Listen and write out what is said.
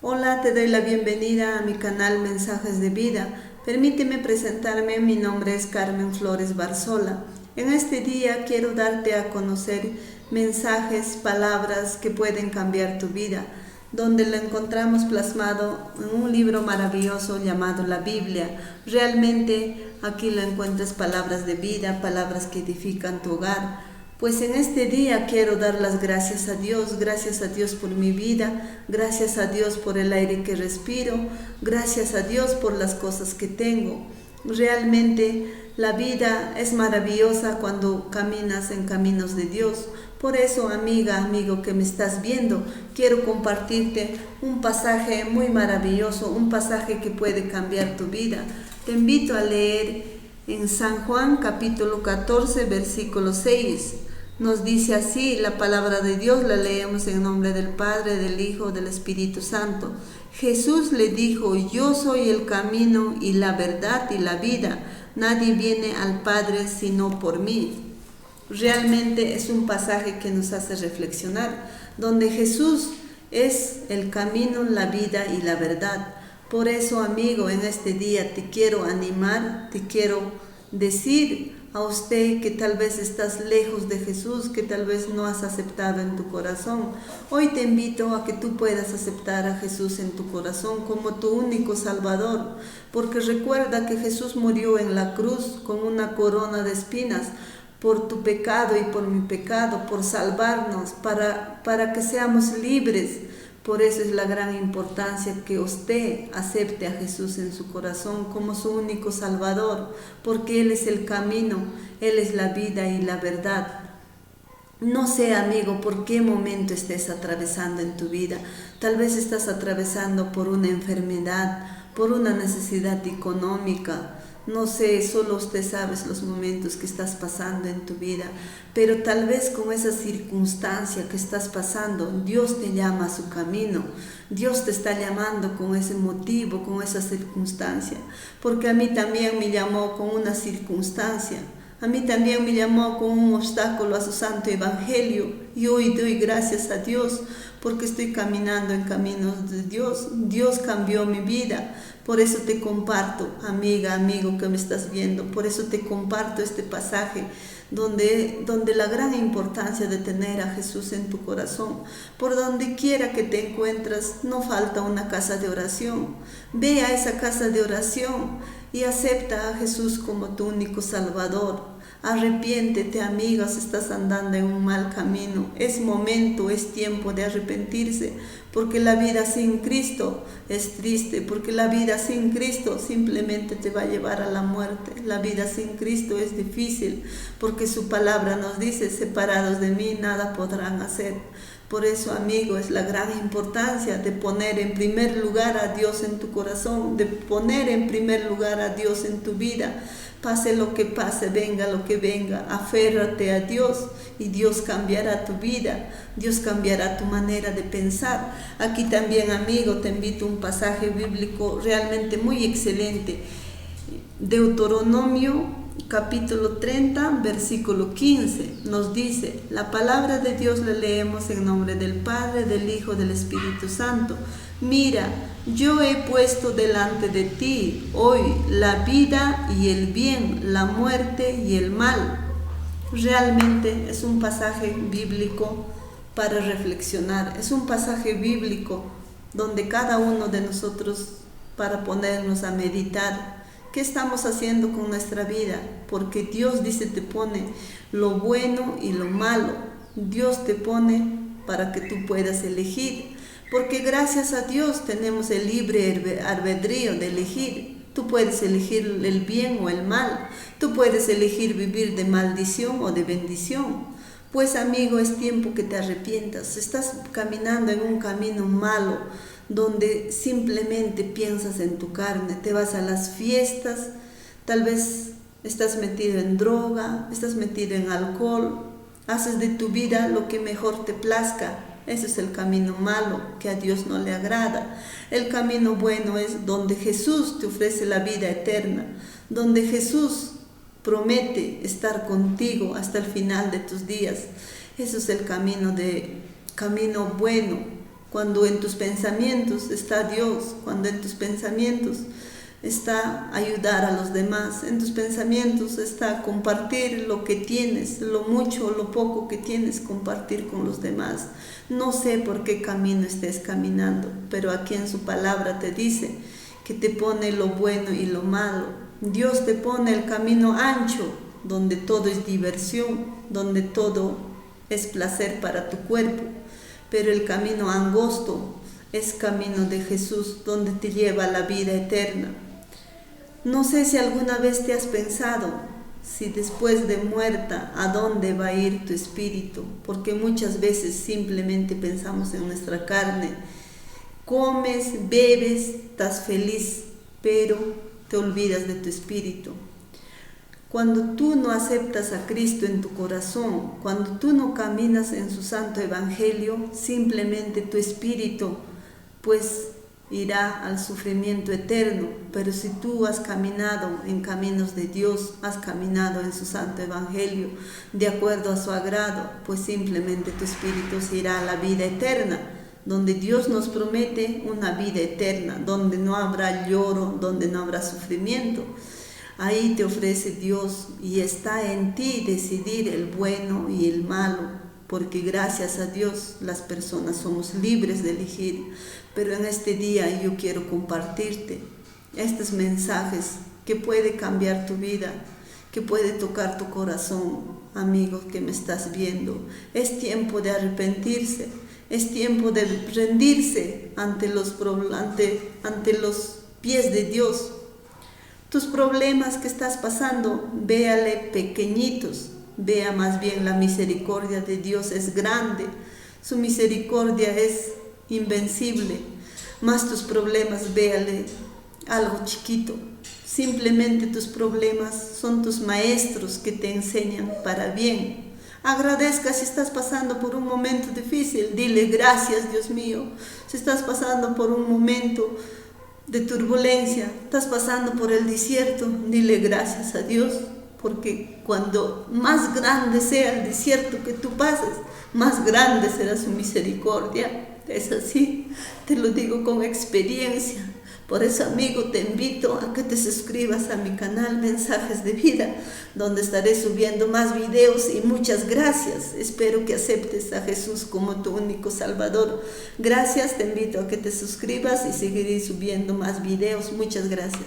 Hola, te doy la bienvenida a mi canal Mensajes de Vida. Permíteme presentarme, mi nombre es Carmen Flores Barzola. En este día quiero darte a conocer mensajes, palabras que pueden cambiar tu vida, donde lo encontramos plasmado en un libro maravilloso llamado la Biblia. Realmente aquí lo encuentras palabras de vida, palabras que edifican tu hogar. Pues en este día quiero dar las gracias a Dios por mi vida, gracias a Dios por el aire que respiro, gracias a Dios por las cosas que tengo. Realmente la vida es maravillosa cuando caminas en caminos de Dios. Por eso, amiga, amigo que me estás viendo, quiero compartirte un pasaje muy maravilloso, un pasaje que puede cambiar tu vida. Te invito a leer en San Juan capítulo 14, versículo 6. Nos dice así la palabra de Dios, la leemos en nombre del Padre, del Hijo, del Espíritu Santo. Jesús le dijo: yo soy el camino y la verdad y la vida. Nadie viene al Padre sino por mí. Realmente es un pasaje que nos hace reflexionar, donde Jesús es el camino, la vida y la verdad. Por eso, amigo, en este día te quiero animar, te quiero decir a usted que tal vez estás lejos de Jesús, que tal vez no has aceptado en tu corazón. Hoy te invito a que tú puedas aceptar a Jesús en tu corazón como tu único Salvador, porque recuerda que Jesús murió en la cruz con una corona de espinas por tu pecado y por mi pecado, por salvarnos, para que seamos libres. Por eso es la gran importancia que usted acepte a Jesús en su corazón como su único Salvador, porque Él es el camino, Él es la vida y la verdad. No sé, amigo, por qué momento estés atravesando en tu vida. Tal vez estás atravesando por una enfermedad, por una necesidad económica. No sé, solo usted sabe los momentos que estás pasando en tu vida, pero tal vez con esa circunstancia que estás pasando, Dios te llama a su camino. Dios te está llamando con ese motivo, con esa circunstancia, porque a mí también me llamó con una circunstancia. A mí también me llamó con un obstáculo a su santo evangelio, y hoy doy gracias a Dios porque estoy caminando en caminos de Dios. Dios cambió mi vida. Por eso te comparto, amiga, amigo que me estás viendo, por eso te comparto este pasaje donde la gran importancia de tener a Jesús en tu corazón. Por donde quiera que te encuentres, no falta una casa de oración. Ve a esa casa de oración y acepta a Jesús como tu único Salvador. Arrepiéntete, amiga, si estás andando en un mal camino. Es momento, es tiempo de arrepentirse, porque la vida sin Cristo es triste, porque la vida sin Cristo simplemente te va a llevar a la muerte. La vida sin Cristo es difícil, porque su palabra nos dice: separados de mí nada podrán hacer. Por eso, amigo, es la gran importancia de poner en primer lugar a Dios en tu corazón, de poner en primer lugar a Dios en tu vida. Pase lo que pase, venga lo que venga, aférrate a Dios y Dios cambiará tu vida, Dios cambiará tu manera de pensar. Aquí también, amigo, te invito a un pasaje bíblico realmente muy excelente. Deuteronomio capítulo 30, versículo 15, nos dice: la palabra de Dios la leemos en nombre del Padre, del Hijo, del Espíritu Santo. Mira, yo he puesto delante de ti hoy la vida y el bien, la muerte y el mal. Realmente es un pasaje bíblico para reflexionar, es un pasaje bíblico donde cada uno de nosotros, para ponernos a meditar, ¿qué estamos haciendo con nuestra vida? Porque Dios dice, te pone lo bueno y lo malo. Dios te pone para que tú puedas elegir. Porque gracias a Dios tenemos el libre albedrío de elegir. Tú puedes elegir el bien o el mal. Tú puedes elegir vivir de maldición o de bendición. Pues, amigo, es tiempo que te arrepientas. Estás caminando en un camino malo, donde simplemente piensas en tu carne, te vas a las fiestas, tal vez estás metido en droga, estás metido en alcohol, haces de tu vida lo que mejor te plazca. Ese es el camino malo que a Dios no le agrada. El camino bueno es donde Jesús te ofrece la vida eterna, donde Jesús promete estar contigo hasta el final de tus días. Eso es el camino bueno. cuando en tus pensamientos está Dios, cuando en tus pensamientos está ayudar a los demás, en tus pensamientos está compartir lo que tienes, lo mucho o lo poco que tienes, compartir con los demás. No sé por qué camino estés caminando, pero aquí en su palabra te dice que te pone lo bueno y lo malo. Dios te pone el camino ancho, donde todo es diversión, donde todo es placer para tu cuerpo, pero el camino angosto es camino de Jesús, donde te lleva a la vida eterna. No sé si alguna vez te has pensado, si después de muerta, ¿a dónde va a ir tu espíritu? Porque muchas veces simplemente pensamos en nuestra carne. Comes, bebes, estás feliz, pero te olvidas de tu espíritu. Cuando tú no aceptas a Cristo en tu corazón, cuando tú no caminas en su santo evangelio, simplemente tu espíritu pues irá al sufrimiento eterno. Pero si tú has caminado en caminos de Dios, has caminado en su santo evangelio, de acuerdo a su agrado, pues simplemente tu espíritu se irá a la vida eterna, donde Dios nos promete una vida eterna, donde no habrá lloro, donde no habrá sufrimiento. Ahí te ofrece Dios y está en ti decidir el bueno y el malo, porque gracias a Dios las personas somos libres de elegir. Pero en este día yo quiero compartirte estos mensajes que puede cambiar tu vida, que puede tocar tu corazón, amigo que me estás viendo. Es tiempo de arrepentirse, es tiempo de rendirse ante los pies de Dios. Tus problemas que estás pasando, véale pequeñitos, vea más bien la misericordia de Dios es grande, su misericordia es invencible. Más tus problemas, véale algo chiquito. Simplemente tus problemas son tus maestros que te enseñan para bien. Agradezca si estás pasando por un momento difícil, dile gracias Dios mío. Si estás pasando por un momento de turbulencia, estás pasando por el desierto, dile gracias a Dios, porque cuando más grande sea el desierto que tú pases, más grande será su misericordia. Es así, te lo digo con experiencia. Por eso, amigo, te invito a que te suscribas a mi canal Mensajes de Vida, donde estaré subiendo más videos y muchas gracias. Espero que aceptes a Jesús como tu único Salvador. Gracias, te invito a que te suscribas y seguiré subiendo más videos. Muchas gracias.